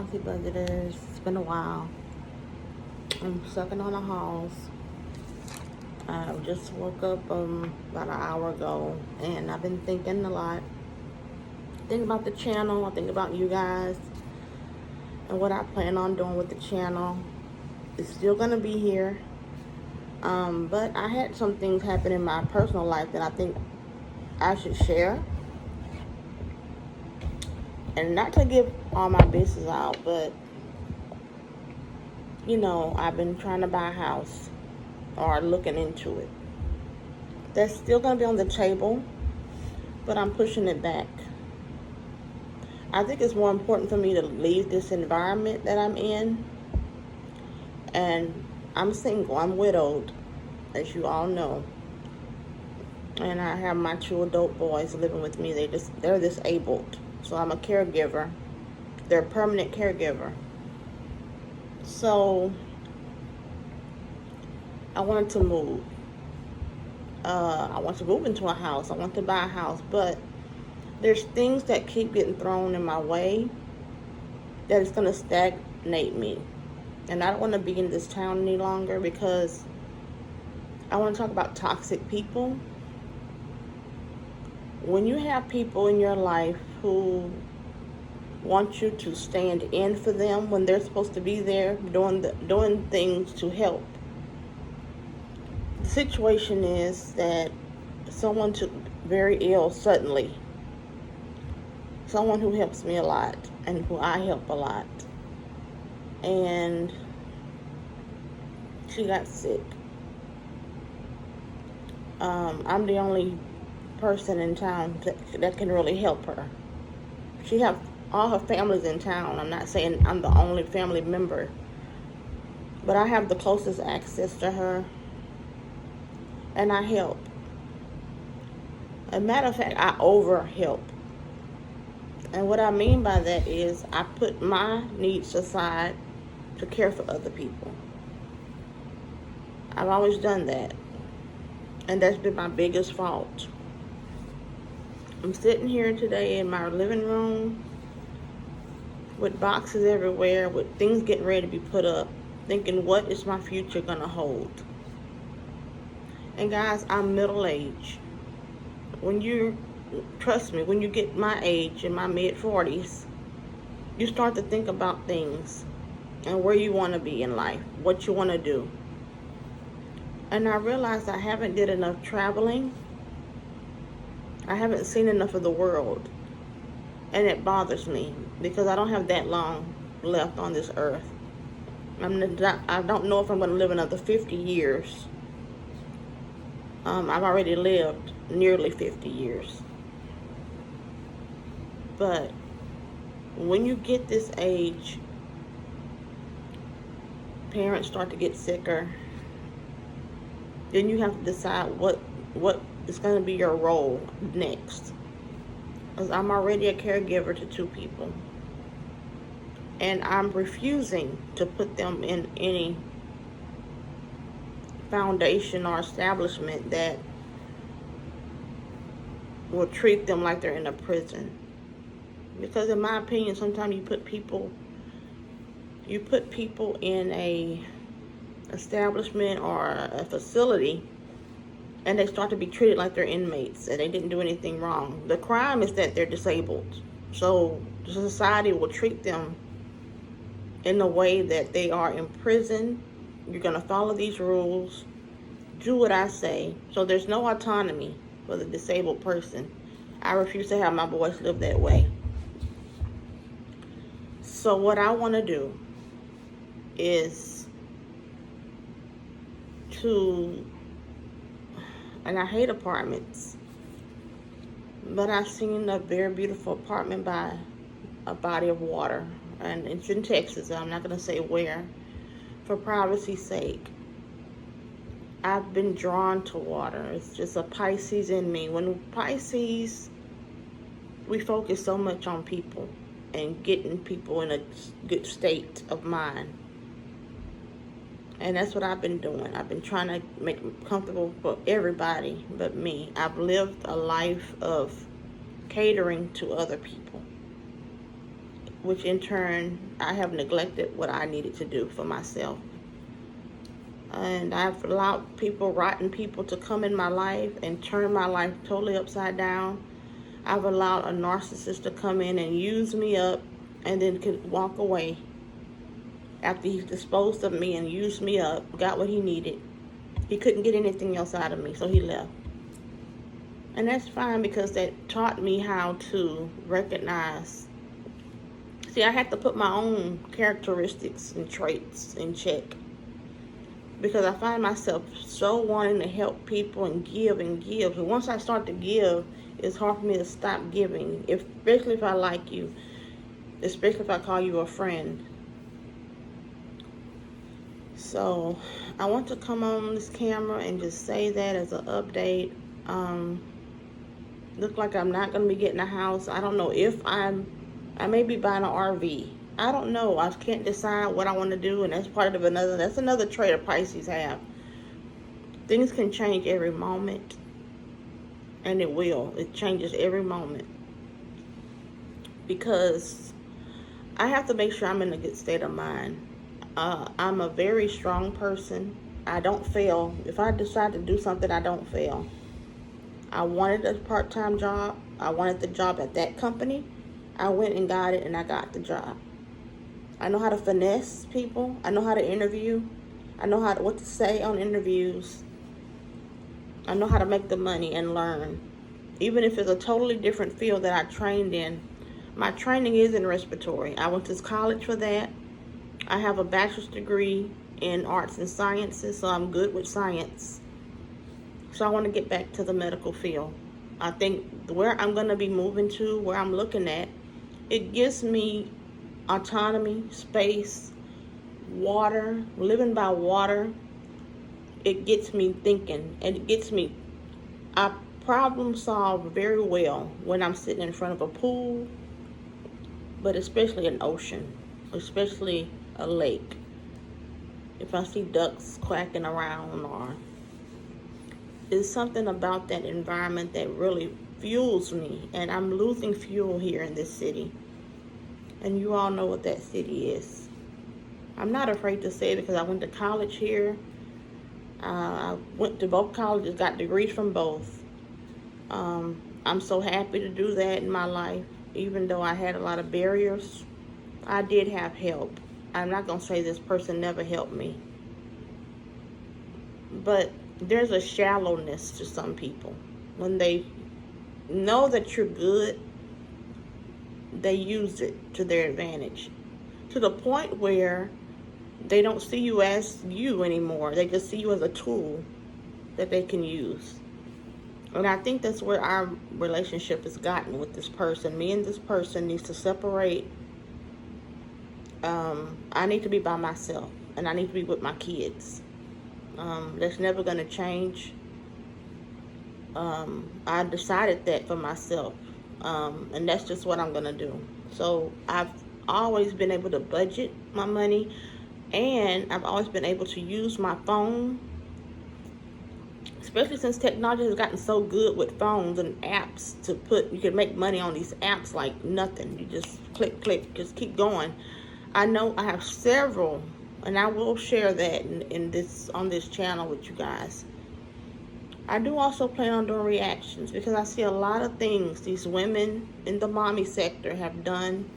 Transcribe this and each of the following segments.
Bossy Budgeters. It's been a while. I'm sucking on the halls. I just woke up about an hour ago, and I've been thinking a lot. Think about the channel. I think about you guys and what I plan on doing with the channel. It's still gonna be here, but I had some things happen in my personal life that I think I should share. And not to give all my business out, but I've been trying to buy a house or looking into it. That's still going to be on the table, but I'm pushing it back. I think it's more important for me to leave this environment that I'm in. And I'm single. I'm widowed, as you all know. And I have my 2 adult boys living with me. They're disabled. So I'm a caregiver. They're a permanent caregiver. So I wanted to move. I want to move into a house. I want to buy a house, but there's things that keep getting thrown in my way that is going to stagnate me. And I don't want to be in this town any longer because I want to talk about toxic people. When you have people in your life who want you to stand in for them when they're supposed to be there doing things to help. The situation is that someone took very ill suddenly. Someone who helps me a lot and who I help a lot. And she got sick. I'm the only person in town that can really help her. She have all her family's in town. I'm not saying I'm the only family member, but I have the closest access to her, and I help. As a matter of fact, I over help. And what I mean by that is I put my needs aside to care for other people. I've always done that, and that's been my biggest fault. I'm sitting here today in my living room with boxes everywhere, with things getting ready to be put up, thinking, what is my future gonna hold? And guys, I'm middle-aged. Trust me, when you get my age, in my mid-40s, you start to think about things and where you want to be in life, what you want to do. And I realized I haven't did enough traveling. I haven't seen enough of the world. And it bothers me because I don't have that long left on this earth. I don't know if I'm going to live another 50 years. I've already lived nearly 50 years. But when you get this age, parents start to get sicker. Then you have to decide what is going to be your role next. Because I'm already a caregiver to 2 people. And I'm refusing to put them in any foundation or establishment that will treat them like they're in a prison. Because in my opinion, sometimes you put people in a establishment or a facility, and they start to be treated like they're inmates and they didn't do anything wrong. The crime is that they're disabled. So the society will treat them in the way that they are in prison. You're going to follow these rules, do what I say. So there's no autonomy for the disabled person. I refuse to have my boys live that way. So what I want to do is and I hate apartments, but I've seen a very beautiful apartment by a body of water, and it's in Texas. I'm not going to say where, for privacy's sake. I've been drawn to water. It's just a Pisces in me. When Pisces, we focus so much on people and getting people in a good state of mind. And that's what I've been doing. I've been trying to make it comfortable for everybody but me. I've lived a life of catering to other people. which in turn, I have neglected what I needed to do for myself. And I've allowed people, rotten people, to come in my life and turn my life totally upside down. I've allowed a narcissist to come in and use me up and then could walk away after he's disposed of me and used me up, got what he needed. He couldn't get anything else out of me, so he left. And that's fine, because that taught me how to recognize. See, I had to put my own characteristics and traits in check, because I find myself so wanting to help people and give and give. And once I start to give, it's hard for me to stop giving, especially if I like you, especially if I call you a friend. So I want to come on this camera and just say that as an update. Look like I'm not going to be getting a house. I don't know if I may be buying an RV. I don't know. I can't decide what I want to do, and that's another trait of Pisces have. Things can change every moment, and it will. It changes every moment, because I have to make sure I'm in a good state of mind. I'm a very strong person. I don't fail. If I decide to do something, I don't fail. I wanted a part-time job. I wanted the job at that company. I went and got it, and I got the job. I know how to finesse people. I know how to interview. I know what to say on interviews. I know how to make the money and learn. Even if it's a totally different field that I trained in. My training is in respiratory. I went to college for that. I have a bachelor's degree in arts and sciences, so I'm good with science. So I want to get back to the medical field. I think where I'm going to be moving to, where I'm looking at, it gives me autonomy, space, water, living by water. It gets me thinking, and I problem solve very well when I'm sitting in front of a pool, but especially an ocean, especially a lake. If I see ducks quacking around, or there's something about that environment that really fuels me, and I'm losing fuel here in this city. And you all know what that city is. I'm not afraid to say it, because I went to college here. I went to both colleges, got degrees from both. I'm so happy to do that in my life. Even though I had a lot of barriers, I did have help. I'm not going to say this person never helped me. But there's a shallowness to some people. When they know that you're good, they use it to their advantage. To the point where they don't see you as you anymore. They just see you as a tool that they can use. And I think that's where our relationship has gotten with this person. Me and this person needs to separate. I need to be by myself, and I need to be with my kids. That's never going to change. I decided that for myself, and that's just what I'm going to do. So I've always been able to budget my money, and I've always been able to use my phone, especially since technology has gotten so good with phones and apps you can make money on these apps like nothing. You just click, just keep going. I know I have several, and I will share that on this channel with you guys. I do also plan on doing reactions, because I see a lot of things these women in the mommy sector have done,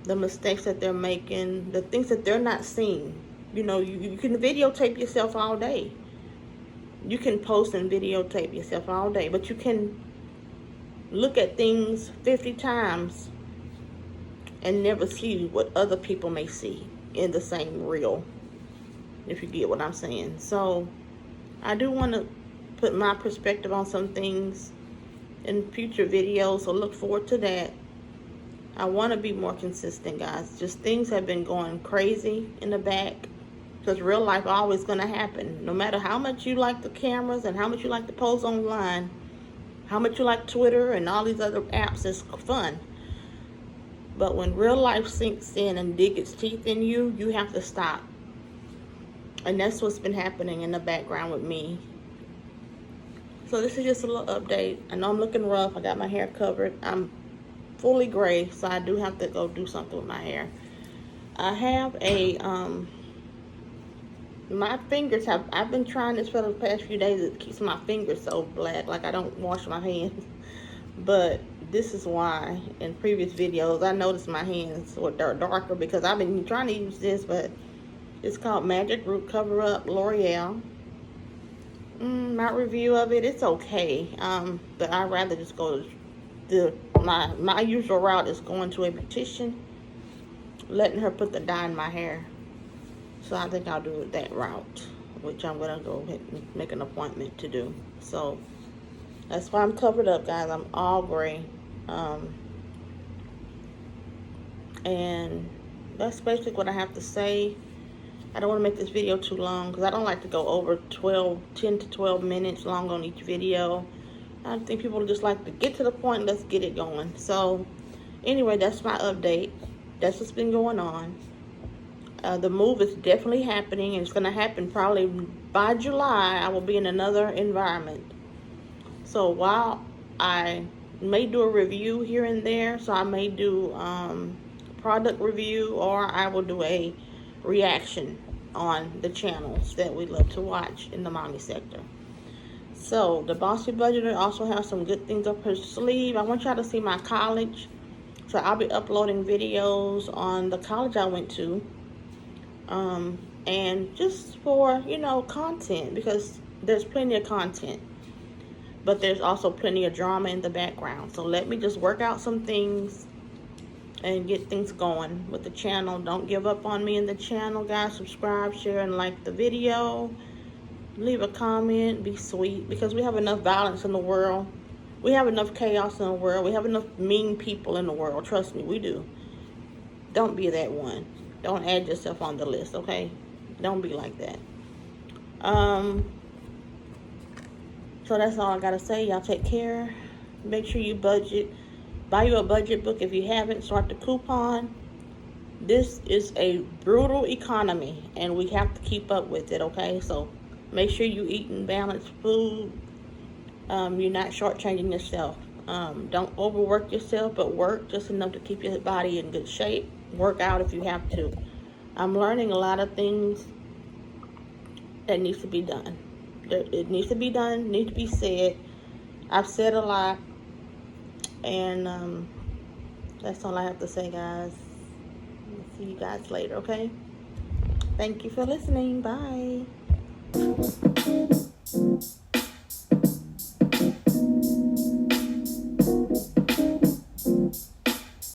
the mistakes that they're making, the things that they're not seeing. You know, you can videotape yourself all day. You can post and videotape yourself all day, but you can look at things 50 times and never see what other people may see in the same reel, if you get what I'm saying. So I do want to put my perspective on some things in future videos, so look forward to that. I want to be more consistent, guys. Just things have been going crazy in the back, because real life always going to happen. No matter how much you like the cameras and how much you like to post online, how much you like Twitter and all these other apps, it's fun. But when real life sinks in and digs its teeth in you, you have to stop. And that's what's been happening in the background with me. So this is just a little update. I know I'm looking rough. I got my hair covered. I'm fully gray, so I do have to go do something with my hair. I have a my fingers have, I've been trying this for the past few days. It keeps my fingers so black, like I don't wash my hands. But this is why in previous videos I noticed my hands were darker, because I've been trying to use this, but it's called Magic Root Cover Up L'Oreal. My review of it, it's okay. But I'd rather just go my usual route is going to a beautician, letting her put the dye in my hair. So I think I'll do that route, which I'm gonna go ahead and make an appointment to do. So that's why I'm covered up, guys. I'm all gray. And that's basically what I have to say. I don't want to make this video too long, because I don't like to go over 10 to 12 minutes long on each video. I think people just like to get to the point, let's get it going. So anyway, that's my update. That's what's been going on. The move is definitely happening, and it's going to happen probably by July. I will be in another environment. So while I may do a review here and there, so I may do product review, or I will do a reaction on the channels that we love to watch in the mommy sector. So the Bossy Budgeter also has some good things up her sleeve. I want y'all to see my college. So I'll be uploading videos on the college I went to. And just for, you know, content, because there's plenty of content, but there's also plenty of drama in the background. So let me just work out some things and get things going with the channel. Don't give up on me in the channel, guys. Subscribe, share, and like the video. Leave a comment. Be sweet, because we have enough violence in the world. We have enough chaos in the world. We have enough mean people in the world. Trust me, we do. Don't be that one. Don't add yourself on the list, okay? Don't be like that. So that's all I gotta say. Y'all take care. Make sure you budget. Buy you a budget book if you haven't. Start the coupon. This is a brutal economy, and we have to keep up with it, okay? So make sure you eating balanced food. You're not shortchanging yourself. Don't overwork yourself, but work just enough to keep your body in good shape. Work out if you have to. I'm learning a lot of things that needs to be done. It needs to be done, needs to be said. I've said a lot, and that's all I have to say, guys. I'll see you guys later, okay? Thank you for listening. Bye.